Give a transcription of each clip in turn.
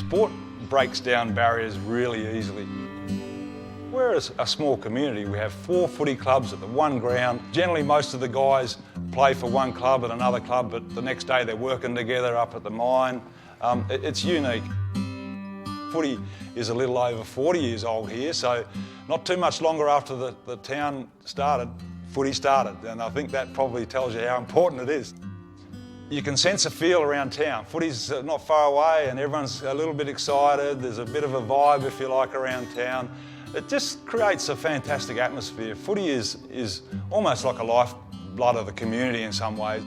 Sport breaks down barriers really easily. We're a small community. We have 4 footy clubs at the one ground. Generally, most of the guys play for one club and another club, but the next day they're working together up at the mine. It's unique. Footy is a little over 40 years old here, so not too much longer after the town started, footy started, and I think that probably tells you how important it is. You can sense a feel around town. Footy's not far away and everyone's a little bit excited. There's a bit of a vibe, if you like, around town. It just creates a fantastic atmosphere. Footy is almost like a lifeblood of the community in some ways.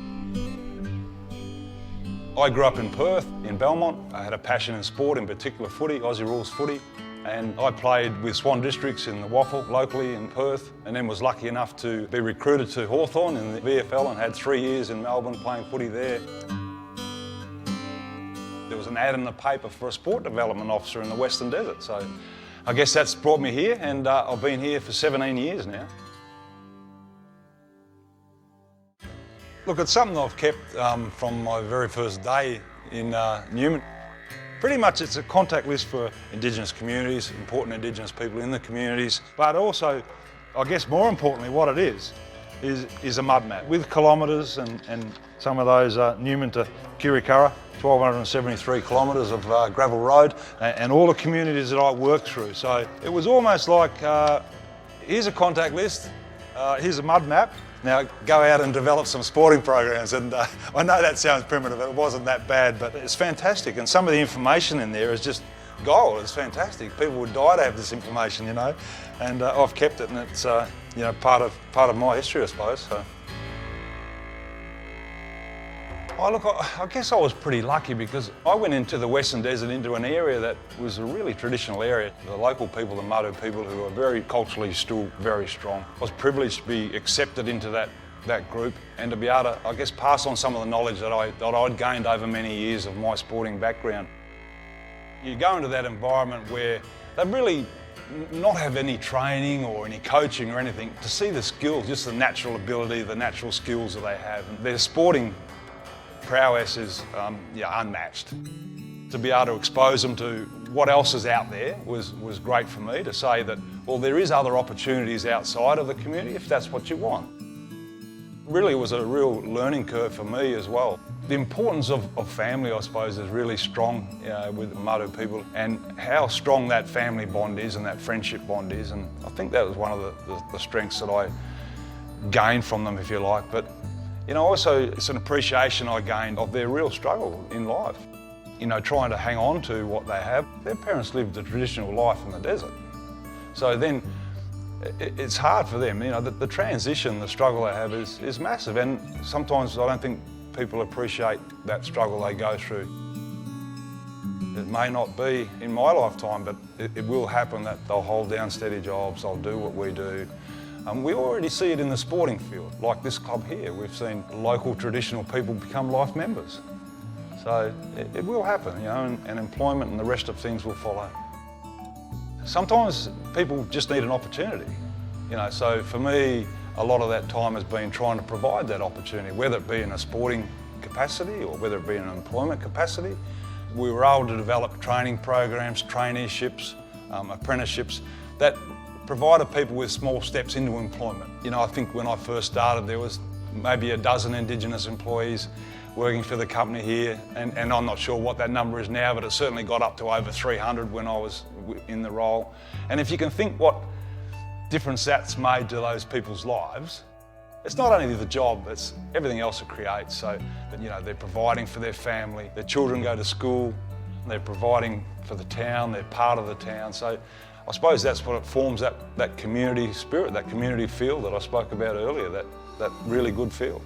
I grew up in Perth, in Belmont. I had a passion in sport, in particular footy, Aussie rules footy. And I played with Swan Districts in the Waffle, locally in Perth, and then was lucky enough to be recruited to Hawthorn in the VFL and had 3 years in Melbourne playing footy there. There was an ad in the paper for a sport development officer in the Western Desert, so I guess that's brought me here, and I've been here for 17 years now. Look, it's something I've kept from my very first day in Newman. Pretty much it's a contact list for Indigenous communities, important Indigenous people in the communities, but also, I guess more importantly, what it is a mud map with kilometres and some of those Newman to Kirikara, 1,273 kilometres of gravel road, and all the communities that I worked through. So it was almost like, here's a contact list, here's a mud map, now go out and develop some sporting programs. And I know that sounds primitive, it wasn't that bad, but it's fantastic. And some of the information in there is just gold, it's fantastic. People would die to have this information, you know, and I've kept it, and it's you know, part of my history, I suppose. So. Oh, look, I guess I was pretty lucky because I went into the Western Desert, into an area that was a really traditional area. The local people, the Madu people, who are very culturally still very strong. I was privileged to be accepted into that group and to be able to, I guess, pass on some of the knowledge that I'd gained over many years of my sporting background. You go into that environment where they really not have any training or any coaching or anything, to see the skills, just the natural ability, the natural skills that they have. And their sporting prowess is unmatched. To be able to expose them to what else is out there was great for me, to say that, well, there is other opportunities outside of the community if that's what you want. Really, it was a real learning curve for me as well. The importance of family, I suppose, is really strong with Madu people, and how strong that family bond is and that friendship bond is. And I think that was one of the strengths that I gained from them, if you like. But you know, also it's an appreciation I gained of their real struggle in life. You know, trying to hang on to what they have. Their parents lived a traditional life in the desert. So then it's hard for them. You know, the transition, the struggle they have is massive, and sometimes I don't think people appreciate that struggle they go through. It may not be in my lifetime, but it will happen that they'll hold down steady jobs, they'll do what we do. We already see it in the sporting field, like this club here. We've seen local traditional people become life members. So it will happen, you know, and employment and the rest of things will follow. Sometimes people just need an opportunity, you know, so for me, a lot of that time has been trying to provide that opportunity, whether it be in a sporting capacity or whether it be in an employment capacity. We were able to develop training programs, traineeships, apprenticeships, that provided people with small steps into employment. You know, I think when I first started, there was maybe a dozen Indigenous employees working for the company here, and I'm not sure what that number is now, but it certainly got up to over 300 when I was in the role. And if you can think what difference that's made to those people's lives, it's not only the job, it's everything else it creates. So that, you know, they're providing for their family, their children go to school, they're providing for the town, they're part of the town. So I suppose that's what it forms, that community spirit, that community feel that I spoke about earlier, that really good feel.